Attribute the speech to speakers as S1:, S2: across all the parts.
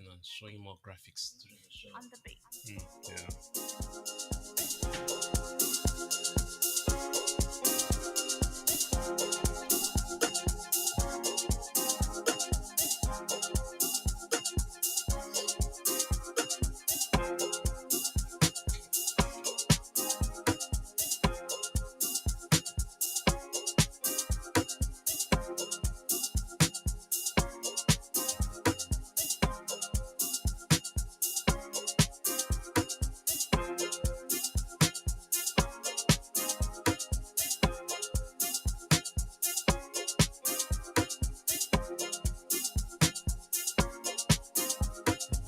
S1: working on showing more graphics to the show.
S2: On the base.
S3: Yeah.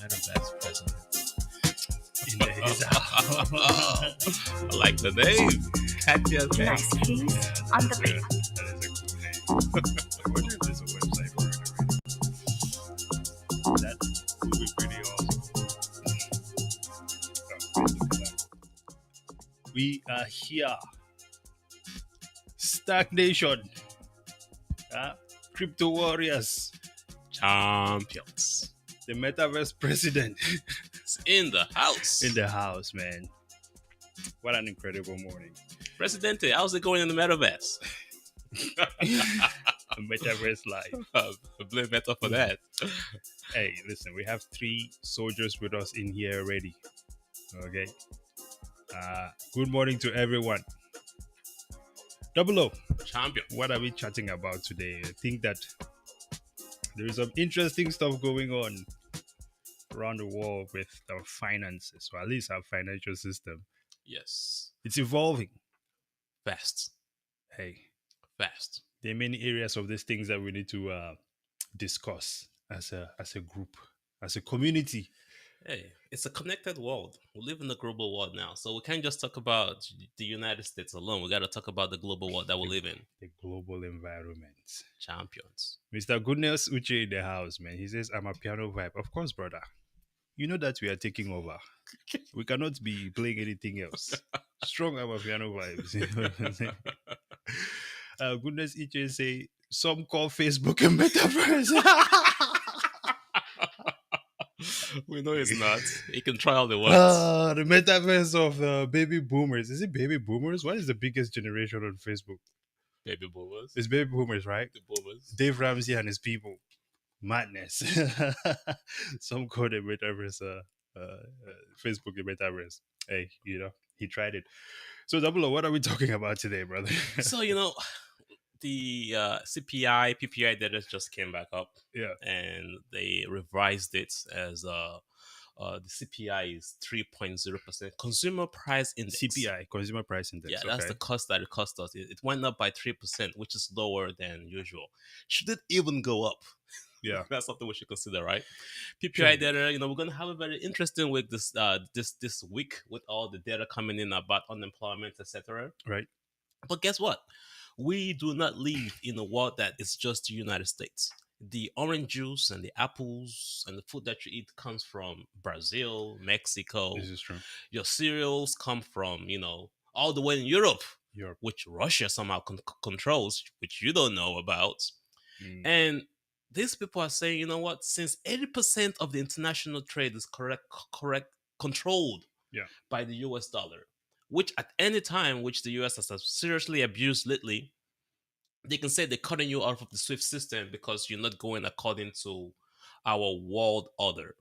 S1: Metaverse president.
S3: In the his
S1: I like the name. Catchy as heck.
S2: Nice keys. On the base.
S3: That is a cool name. I wonder if there's a website for it already. That would be pretty awesome. We are here. Stagnation. Crypto warriors.
S1: Champions.
S3: The metaverse president
S1: It's in the house.
S3: in the house, man. What an incredible morning.
S1: Presidente, how's it going in the metaverse?
S3: Metaverse life.
S1: Blame Meta for that.
S3: Hey, listen, we have 3 soldiers with us in here already. Okay. Good morning to everyone. Double O,
S1: Champion.
S3: what are we chatting about today? I think that there is some interesting stuff going on around the world with our finances, or at least our financial system.
S1: Yes.
S3: It's evolving.
S1: Fast.
S3: Hey,
S1: Fast.
S3: there are many areas of these things that we need to discuss as a group, as a community.
S1: Hey, it's a connected world. We live in a global world now. So we can't just talk about the United States alone. We got to talk about the global world that we live in.
S3: The global environment.
S1: Champions.
S3: Mr. Goodness Uche in the house, man. He says, I'm a piano vibe. Of course, brother. You know that we are taking over. We cannot be playing anything else. Strong I'm a piano vibes. You know what I'm saying? Goodness Uche say, some call Facebook a metaverse.
S1: We know it's not. You can try all the words.
S3: The metaverse of baby boomers. Is it baby boomers? What is the biggest generation on Facebook?
S1: Baby boomers.
S3: It's baby boomers, right?
S1: The boomers.
S3: Dave Ramsey and his people. Madness. Some call it metaverse, Facebook a metaverse. Hey, you know, he tried it. So, Double O, what are we talking about today, brother?
S1: So, the CPI, PPI data just came back up.
S3: Yeah.
S1: And they revised it as the CPI is 3.0%. Consumer Price Index.
S3: CPI, Consumer Price Index.
S1: Yeah, that's the cost that it cost us. It went up by 3%, which is lower than usual. Should it even go up?
S3: Yeah.
S1: That's something we should consider, right? PPI data, we're gonna have a very interesting week this week with all the data coming in about unemployment, etc.
S3: Right.
S1: But guess what? We do not live in a world that is just the United States. The orange juice and the apples and the food that you eat comes from Brazil, Mexico.
S3: This is true.
S1: Your cereals come from, all the way in Europe,
S3: Europe.
S1: which Russia somehow controls, which you don't know about. And these people are saying, you know what? Since 80% of the international trade is controlled by the US dollar, which at any time, which the US has seriously abused lately, they can say they're cutting you out of the SWIFT system because you're not going according to our world order,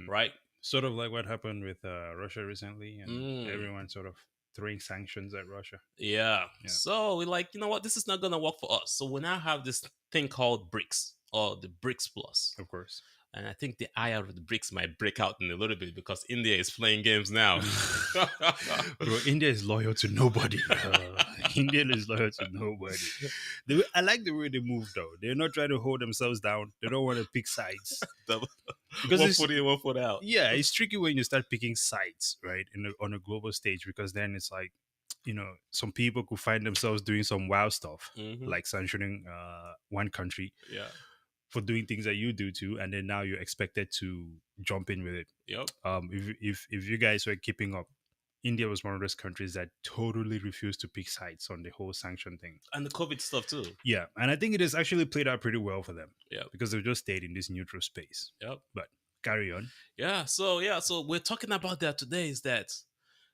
S1: right?
S3: Sort of like what happened with Russia recently, and everyone sort of throwing sanctions at Russia.
S1: Yeah. So we're like, you know what? This is not going to work for us. So we now have this thing called Brics, or the Brics Plus.
S3: Of course.
S1: And I think the eye out of the Brics might break out in a little bit because India is playing games now.
S3: Bro, India is loyal to nobody. India is loyal to nobody. I like the way they move, though. They're not trying to hold themselves down. They don't want to pick sides.
S1: Because one foot in, one foot out.
S3: Yeah, it's tricky when you start picking sides, right, on a global stage, because then it's like, some people could find themselves doing some wild stuff, like sanctioning one country.
S1: Yeah.
S3: For doing things that you do too, and then now you're expected to jump in with it.
S1: Yep.
S3: If you guys were keeping up, India was one of those countries that totally refused to pick sides on the whole sanction thing.
S1: And the COVID stuff too.
S3: Yeah, and I think it has actually played out pretty well for them.
S1: Yeah.
S3: Because they've just stayed in this neutral space.
S1: Yep.
S3: But Carry on.
S1: So we're talking about that today is that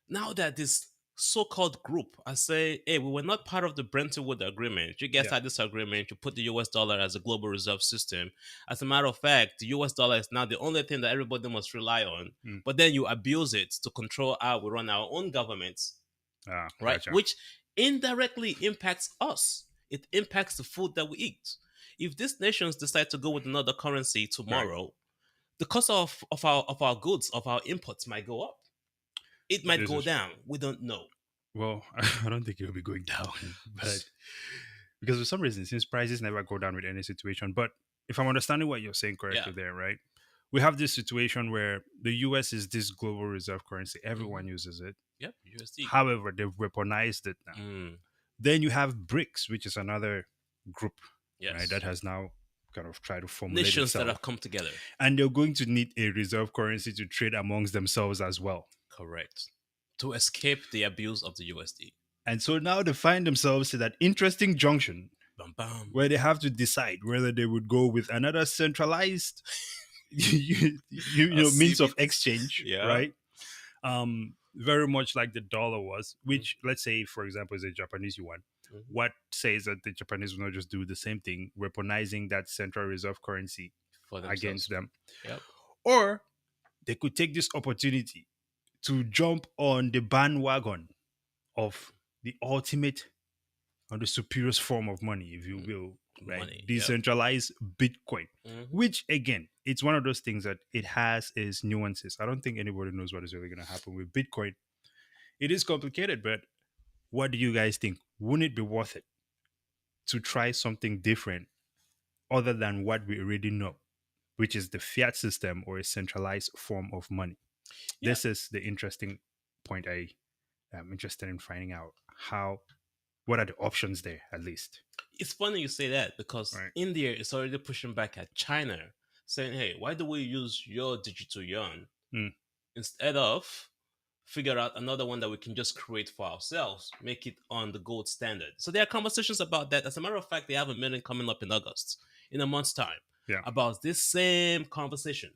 S1: now that this so-called group, I say, hey, we were not part of the Bretton Woods Agreement. You guys
S3: Yeah.
S1: had this agreement. You put the US dollar as a global reserve system. As a matter of fact, the US dollar is now the only thing that everybody must rely on.
S3: Mm.
S1: But then you abuse it to control how we run our own governments,
S3: Ah,
S1: right?
S3: gotcha.
S1: Which indirectly impacts us. It impacts the food that we eat. If these nations decide to go with another currency
S3: Right.
S1: tomorrow, the cost of our goods, of our imports might go up. It might
S3: This
S1: go
S3: is
S1: down. We don't know.
S3: well. I don't think it will be going down, but because for some reason, since prices never go down with any situation, but if I'm understanding what you're saying
S1: Yeah.
S3: correctly, there, right? We have this situation where the US is this global reserve currency. Everyone
S1: Mhm.
S3: uses it.
S1: Yep. USD.
S3: However, they've weaponized it now.
S1: Mm.
S3: Then you have Brics, which is another group, right,
S1: Yes.
S3: that has now kind of tried to formulate
S1: Nations that
S3: itself.
S1: have come together.
S3: And they're going to need a reserve currency to trade amongst themselves as well.
S1: Correct. To escape the abuse of the USD.
S3: And so now they find themselves at that interesting junction
S1: Bam bam.
S3: where they have to decide whether they would go with another centralized
S1: A
S3: means of
S1: CB.
S3: exchange,
S1: Yeah.
S3: right? Very much like the dollar was,
S1: Mm.
S3: which let's say, for example, is a Japanese yuan.
S1: Mhm.
S3: What says that the Japanese will not just do the same thing, weaponizing that central reserve currency
S1: For
S3: against
S1: themselves.
S3: them,
S1: Yep.
S3: or they could take this opportunity to jump on the bandwagon of the ultimate or the superior form of money, if you
S1: Mm.
S3: will, right?
S1: Money. Yep.
S3: Decentralized Bitcoin,
S1: Mhm.
S3: which again, it's one of those things that it has its nuances. I don't think anybody knows what is really going to happen with Bitcoin. It is complicated, but what do you guys think? Wouldn't it be worth it to try something different other than what we already know, which is the fiat system or a centralized form of money?
S1: Yeah.
S3: This is the interesting point I am interested in finding out how what are the options there at least.
S1: It's funny you say that because
S3: Right.
S1: India is already pushing back at China, saying, "Hey, why do we use your digital yuan
S3: Mm.
S1: instead of figure out another one that we can just create for ourselves, make it on the gold standard?" So there are conversations about that. As a matter of fact, they have a meeting coming up in August, in a month's time,
S3: Yeah,
S1: about this same conversation,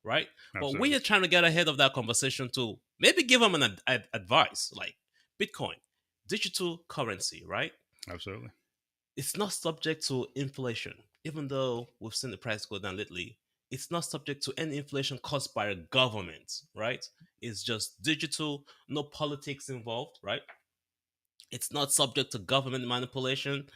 S1: right? But we
S3: absolutely.
S1: are trying to get ahead of that conversation to maybe give them an advice like Bitcoin, digital currency, right?
S3: Absolutely.
S1: It's not subject to inflation, even though we've seen the price go down lately. It's not subject to any inflation caused by a government, right? It's just digital, no politics involved, right? It's not subject to government manipulation.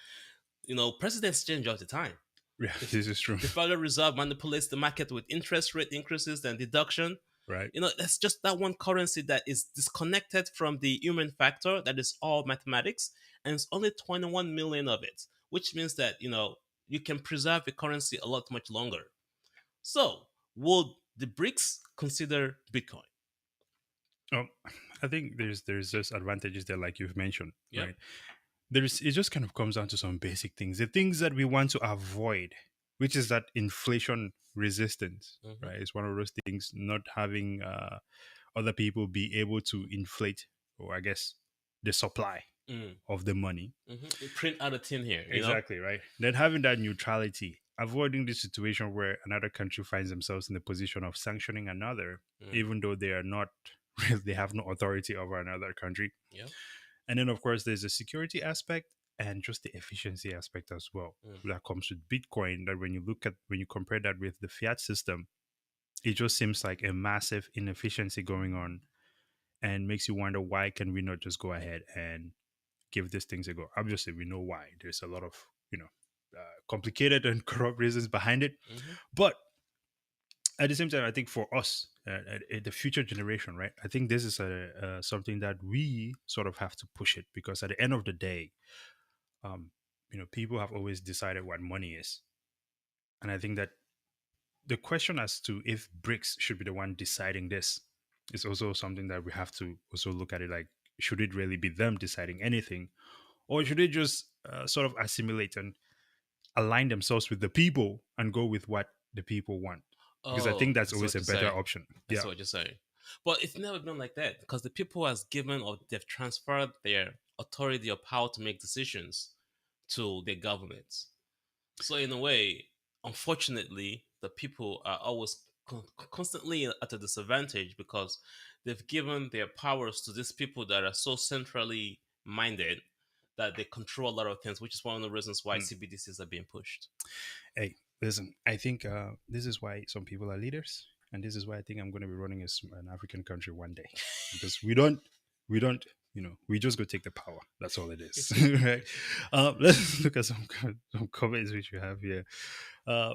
S1: Presidents change all the time.
S3: Yeah,
S1: The,
S3: this is true.
S1: the Federal Reserve manipulates the market with interest rate increases and deduction.
S3: Right.
S1: That's just that one currency that is disconnected from the human factor, that is all mathematics, and it's only 21 million of it, which means that you can preserve a currency a lot much longer. So would the BRICS consider Bitcoin?
S3: Um, I think there's just advantages there, like you've mentioned,
S1: Yep.
S3: right? There's it just kind of comes down to some basic things, the things that we want to avoid, which is that inflation resistance,
S1: Mhm.
S3: right? It's one of those things, not having other people be able to inflate, or I guess, the supply
S1: Mm.
S3: of the money.
S1: They print out a tin here.
S3: Exactly, right. Then having that neutrality, avoiding the situation where another country finds themselves in the position of sanctioning another,
S1: Mm.
S3: even though they are not, they have no authority over another country.
S1: Yep.
S3: And then, of course, there's the security aspect and just the efficiency aspect as well
S1: Mm.
S3: that comes with Bitcoin. That when you compare that with the fiat system, it just seems like a massive inefficiency going on, and makes you wonder, why can we not just go ahead and give these things a go? Obviously, we know why. There's a lot of complicated and corrupt reasons behind it,
S1: Mhm.
S3: but at the same time, I think for us, the future generation, right? I think this is something that we sort of have to push it, because at the end of the day, um, people have always decided what money is, and I think that the question as to if BRICS should be the one deciding this is also something that we have to also look at it, like, should it really be them deciding anything, or should they just sort of assimilate and align themselves with the people and go with what the people want? Because I think
S1: Oh,
S3: that's
S1: that's
S3: always
S1: what
S3: a
S1: you're
S3: better
S1: saying.
S3: option.
S1: That's
S3: Yeah,
S1: what you're saying. But it's never been like that because the people has given or they've transferred their authority or power to make decisions to their governments. So in a way, unfortunately, the people are always constantly at a disadvantage because they've given their powers to these people that are so centrally minded that they control a lot of things, which is one of the reasons why
S3: Mm.
S1: CBDCs are being pushed.
S3: Hey, listen, I think this is why some people are leaders, and this is why I think I'm going to be running an African country one day, because we don't, we just go take the power. That's all it is, right? Let's look at some comments which we have here.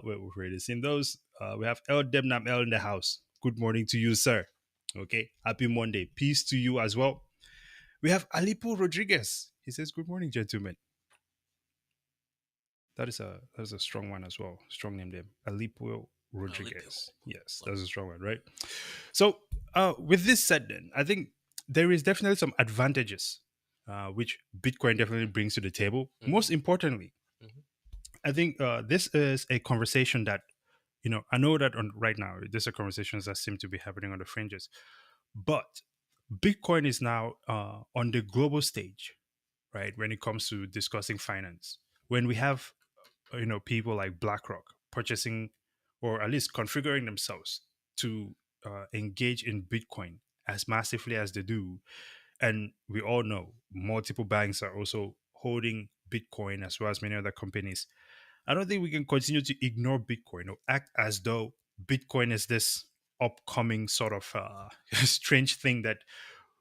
S3: We've already seen those. We have El Debnam El in the house. Good morning to you, sir. Okay, happy Monday. Peace to you as well. We have Alipo Rodriguez. He says, "Good morning, gentlemen." That is a strong one as well. Strong name there. Alipo
S1: Alipio.
S3: Rodriguez. Yes,
S1: Love
S3: that's a strong one, right? So, with this said, then I think there is definitely some advantages, which Bitcoin definitely brings to the table.
S1: it.
S3: Most importantly,
S1: Hmm.
S3: I think this is a conversation that, I know that right now, these are conversations that seem to be happening on the fringes, but Bitcoin is now on the global stage, right? When it comes to discussing finance, when we have people like BlackRock purchasing or at least configuring themselves to engage in Bitcoin as massively as they do, and we all know multiple banks are also holding Bitcoin as well as many other companies. I don't think we can continue to ignore Bitcoin or act as though Bitcoin is this upcoming sort of strange thing that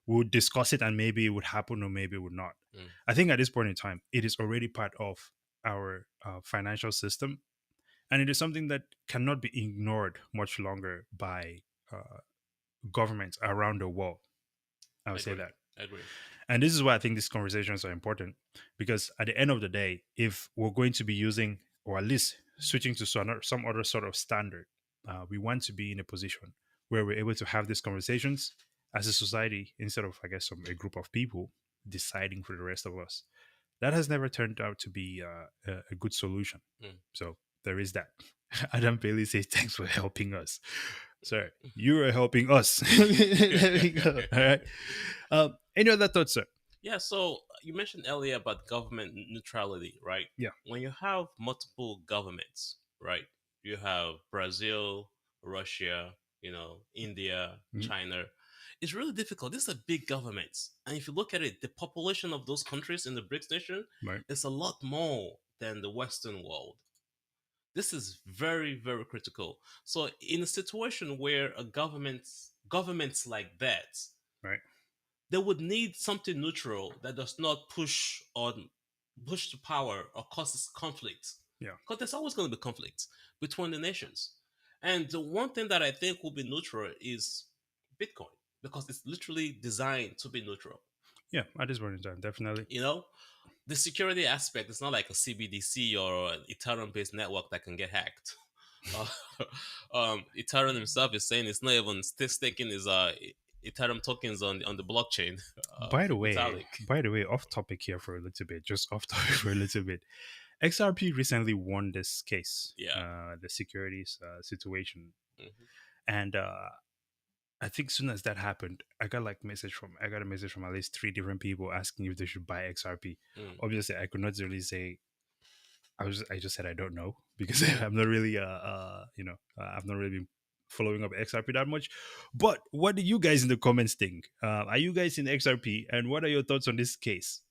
S3: we'll discuss it and maybe it would happen or maybe it would not.
S1: Mm.
S3: I think at this point in time, it is already part of our financial system, and it is something that cannot be ignored much longer by uh, governments around the world. I would say
S1: Agree.
S3: that.
S1: Agree.
S3: And this is why I think these conversations are important, because at the end of the day, if we're going to be using or at least switching to some other sort of standard, we want to be in a position where we're able to have these conversations as a society instead of, I guess, a group of people deciding for the rest of us. That has never turned out to be a good solution.
S1: Mm.
S3: So there is that. Adam Bailey says, "Thanks for helping us." Sir, you are helping us. There we go. All right. Any other thoughts, sir?
S1: Yeah, so you mentioned earlier about government neutrality, right?
S3: Yeah.
S1: When you have multiple governments, right? You have Brazil, Russia, India,
S3: Mhm.
S1: China. It's really difficult. These are big governments. And if you look at it, the population of those countries in the BRICS nation
S3: Right.
S1: is a lot more than the Western world. This is very, very critical. So in a situation where a governments like that,
S3: Right.
S1: they would need something neutral that does not push to power or causes conflict.
S3: Yeah.
S1: Because there's always going to be conflict between the nations. And the one thing that I think will be neutral is Bitcoin because it's literally designed to be neutral.
S3: Yeah. At this point in time, definitely.
S1: You know, the security aspect is not like a CBDC or an Ethereum based network that can get hacked. Uh, Ethereum himself is saying it's not even still staking his Ethereum tokens on the blockchain
S3: By the way,
S1: Vitalik.
S3: off topic here for a little bit, just off topic for a little bit. XRP recently won this case,
S1: Yeah.
S3: the securities situation,
S1: Mhm.
S3: and I think soon as that happened, I got a message from at least three different people asking if they should buy XRP.
S1: Mm.
S3: Obviously, I could not really say. I just said I don't know because I'm not really I've not really been following up XRP that much. But what do you guys in the comments think? Are you guys in XRP, and what are your thoughts on this case?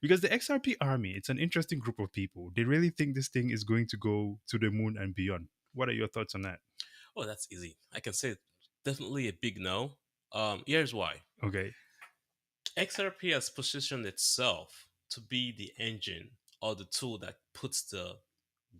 S3: Because the XRP army, it's an interesting group of people. They really think this thing is going to go to the moon and beyond. What are your thoughts on that?
S1: Oh, that's easy. I can say definitely a big no. Here's why.
S3: Okay.
S1: XRP has positioned itself to be the engine or the tool that puts the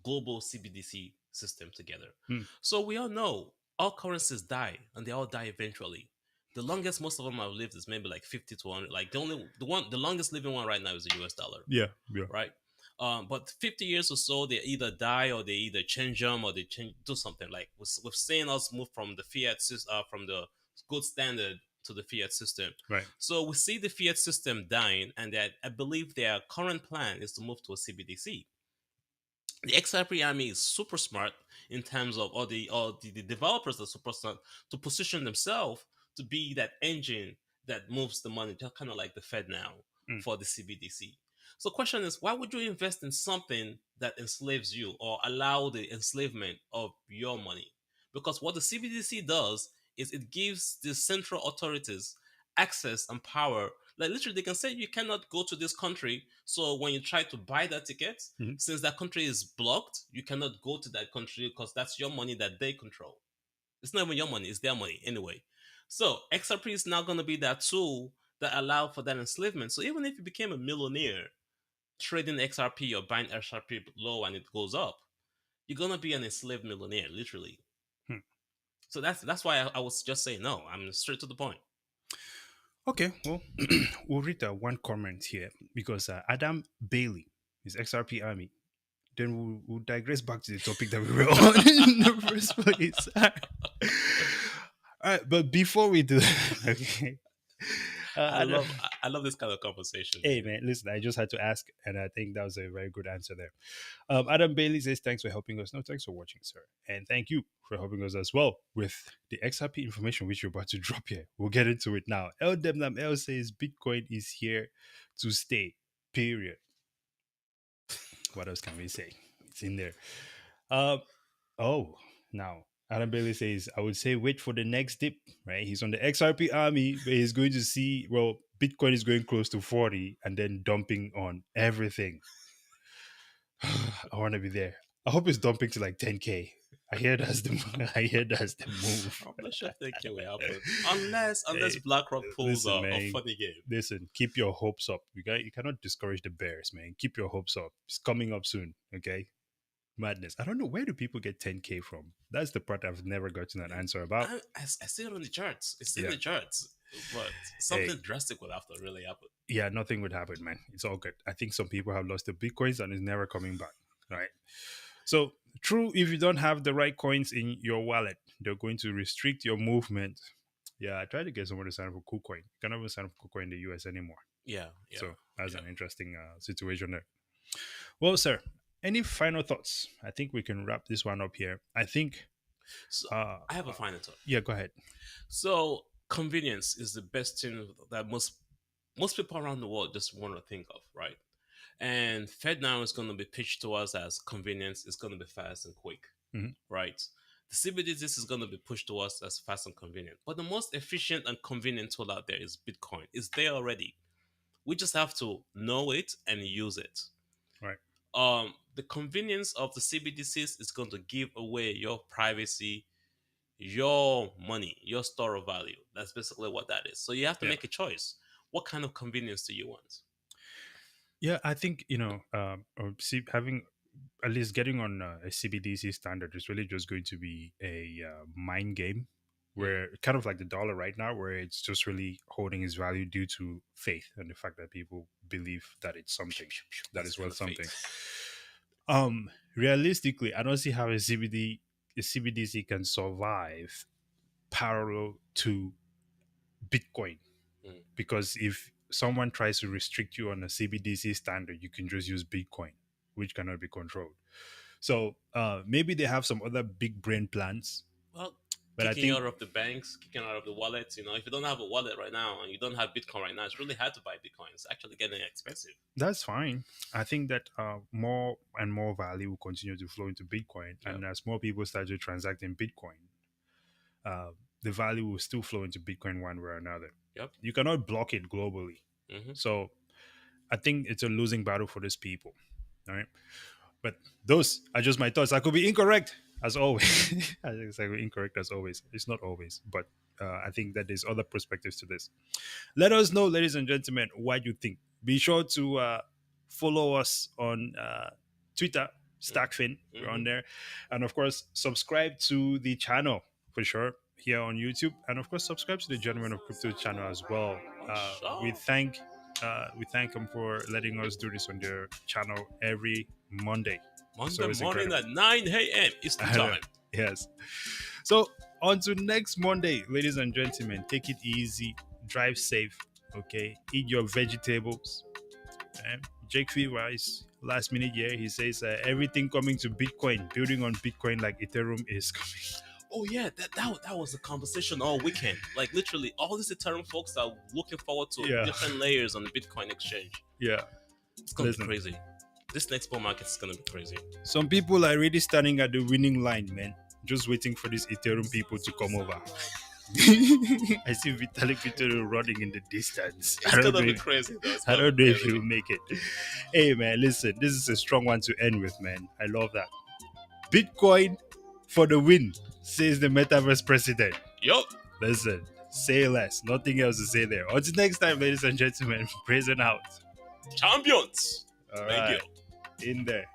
S1: global CBDC system together.
S3: Hmm.
S1: So we all know all currencies die and they all die eventually. The longest most of them have lived is maybe like 50 to 100. Like the longest living one right now is the US dollar,
S3: Yeah. Yeah.
S1: right? But 50 years or so, they either die or they either change them or they do something. Like we've seen us move from the fiat from the gold standard to the fiat system.
S3: Right.
S1: So we see the fiat system dying, and that I believe their current plan is to move to a CBDC. The XRP army is super smart in terms of the developers are super smart to position themselves to be that engine that moves the money, just kind of like the Fed now
S3: Mm.
S1: for the CBDC. So, question is, why would you invest in something that enslaves you or allow the enslavement of your money? Because what the CBDC does is it gives the central authorities access and power. Like literally, they can say you cannot go to this country. So when you try to buy that ticket,
S3: Mhm.
S1: since that country is blocked, you cannot go to that country because that's your money that they control. It's not even your money; it's their money anyway. So XRP is now going to be that tool that allow for that enslavement. So even if you became a millionaire trading XRP or buying XRP low and it goes up, you're gonna be an enslaved millionaire, literally.
S3: Hmm.
S1: So that's why I was just saying no. I'm straight to the point.
S3: Okay, well, we'll read one comment here because Adam Bailey is XRP Army. Then we'll digress back to the topic that we were on in the first place. All right, but before we do, okay. Adam,
S1: I love this kind of conversation.
S3: hey man, listen, I just had to ask, and I think that was a very good answer there. Adam Bailey says, "Thanks for helping us." No, thanks for watching, sir, and thank you for helping us as well with the XRP information which you're about to drop here. We'll get into it now. El Demnam L says, "Bitcoin is here to stay." Period. What else can we say? It's in there. Um, Oh, now Adam Bailey says, I would say wait for the next dip, right? He's on the XRP army, but he's going to see, well, Bitcoin is going close to 40 and then dumping on everything. I want to be there. I hope it's dumping to like 10K. I hear that's the I hear that's the move.
S1: I'm not sure if that can happen unless
S3: Hey,
S1: BlackRock pulls
S3: listen,
S1: a
S3: man.
S1: funny game.
S3: Listen, keep your hopes up. You cannot discourage the bears, man. Keep your hopes up. It's coming up soon, okay? Madness. I don't know, where do people get 10K from? That's the part I've never gotten an answer about.
S1: I see it on the charts. It's in
S3: Yeah.
S1: the charts, but
S3: Hey,
S1: something drastic will have to really happen.
S3: yeah, nothing would happen, man. It's all good. I think some people have lost the bitcoins and it's never coming back. Right. So true, if you don't have the right coins in your wallet, they're going to restrict your movement. Yeah, I tried to get someone to sign up for KuCoin. You cannot even sign up for KuCoin in the US anymore.
S1: Yeah, yeah,
S3: So that's
S1: yeah.
S3: an interesting situation there. Well, sir, any final thoughts? I think we can wrap this one up here. I think.
S1: So I have a final thought.
S3: Yeah, go ahead.
S1: So convenience is the best thing that most people around the world just want to think of, right? And Fed now is going to be pitched to us as convenience. It's going to be fast and quick,
S3: Mhm.
S1: right? The CBDCs is going to be pushed to us as fast and convenient. But the most efficient and convenient tool out there is Bitcoin. It's there already. We just have to know it and use it.
S3: Right.
S1: The convenience of the CBDCs is going to give away your privacy, your money, your store of value. That's basically what that is. So you have to
S3: Yeah.
S1: make a choice. What kind of convenience do you want?
S3: Yeah, I think or see, having at least getting on a CBDC standard is really just going to be a mind game, where kind of like the dollar right now, where it's just really holding its value due to faith and the fact that people believe that it's something that is worth something. Realistically, I don't see how a CBDC can survive parallel to Bitcoin,
S1: Mm.
S3: because if someone tries to restrict you on a CBDC standard, you can just use Bitcoin, which cannot be controlled. So maybe they have some other big brain plans,
S1: Well,
S3: but I
S1: kicking you
S3: think
S1: out of the banks, kicking out of the wallets. If you don't have a wallet right now and you don't have Bitcoin right now, it's really hard to buy Bitcoin. It's actually getting expensive.
S3: that's fine. I think that more and more value will continue to flow into Bitcoin,
S1: Yeah.
S3: and as more people start to transact in Bitcoin, uh, the value will still flow into Bitcoin one way or another.
S1: Yep.
S3: You cannot block it globally.
S1: Mm-hmm.
S3: So I think it's a losing battle for these people. All right. But those are just my thoughts. I could be incorrect as always. I think I could be incorrect as always. It's not always, but I think that there's other perspectives to this. Let us know, ladies and gentlemen, what you think. Be sure to follow us on Twitter, StackFin. We're on there. And of course, subscribe to the channel for sure here on YouTube. And of course, subscribe to the Gentleman of Crypto channel as well. We thank them for letting us do this on their channel every Monday.
S1: Monday
S3: it's
S1: morning
S3: incredible.
S1: at 9 a.m. Eastern
S3: I know.
S1: time.
S3: Yes. So on to next Monday, ladies and gentlemen. Take it easy, drive safe, okay? Eat your vegetables. Jake Wise, last minute here, he says everything coming to Bitcoin, building on Bitcoin like Ethereum is coming.
S1: Oh yeah, that was a conversation all weekend. Like literally, all these Ethereum folks are looking forward to
S3: Yeah.
S1: different layers on the Bitcoin exchange.
S3: Yeah.
S1: It's gonna
S3: Listen.
S1: be crazy. This next bull market is gonna be crazy.
S3: Some people are really standing at the winning line, man. Just waiting for these Ethereum people to come over. I see Vitalik Buterin running in the distance.
S1: It's gonna be crazy though.
S3: I don't know if he'll make it. Hey man, listen, this is a strong one to end with, man. I love that. Bitcoin for the win, says the metaverse president.
S1: Yup.
S3: Listen, say less. Nothing else to say there. Until next time, ladies and gentlemen, praise and out.
S1: Champions.
S3: All
S1: Thank
S3: right.
S1: you.
S3: In there.